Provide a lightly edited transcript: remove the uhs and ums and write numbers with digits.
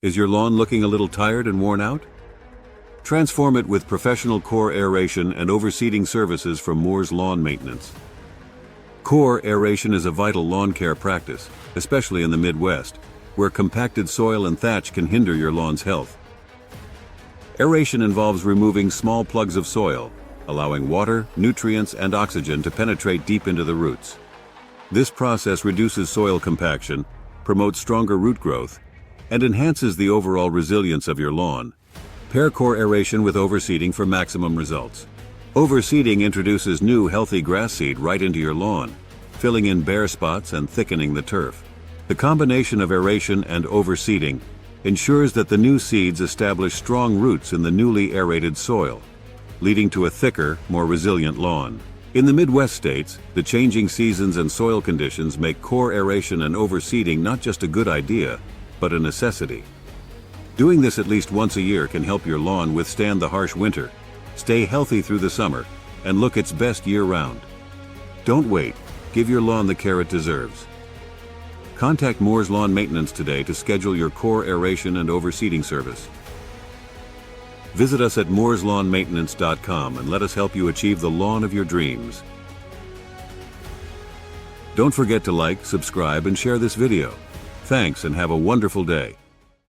Is your lawn looking a little tired and worn out? Transform it with professional core aeration and overseeding services from Moore's Lawn Maintenance. Core aeration is a vital lawn care practice, especially in the Midwest, where compacted soil and thatch can hinder your lawn's health. Aeration involves removing small plugs of soil, allowing water, nutrients, and oxygen to penetrate deep into the roots. This process reduces soil compaction, promotes stronger root growth, and enhances the overall resilience of your lawn. Pair core aeration with overseeding for maximum results. Overseeding introduces new healthy grass seed right into your lawn, filling in bare spots and thickening the turf. The combination of aeration and overseeding ensures that the new seeds establish strong roots in the newly aerated soil, leading to a thicker, more resilient lawn. In the Midwest states, the changing seasons and soil conditions make core aeration and overseeding not just a good idea, but a necessity. Doing this at least once a year can help your lawn withstand the harsh winter, stay healthy through the summer, and look its best year-round. Don't wait. Give your lawn the care it deserves. Contact Moore's Lawn Maintenance today to schedule your core aeration and overseeding service. Visit us at mooreslawnmaintenance.com and let us help you achieve the lawn of your dreams. Don't forget to like, subscribe, and share this video. Thanks, and have a wonderful day.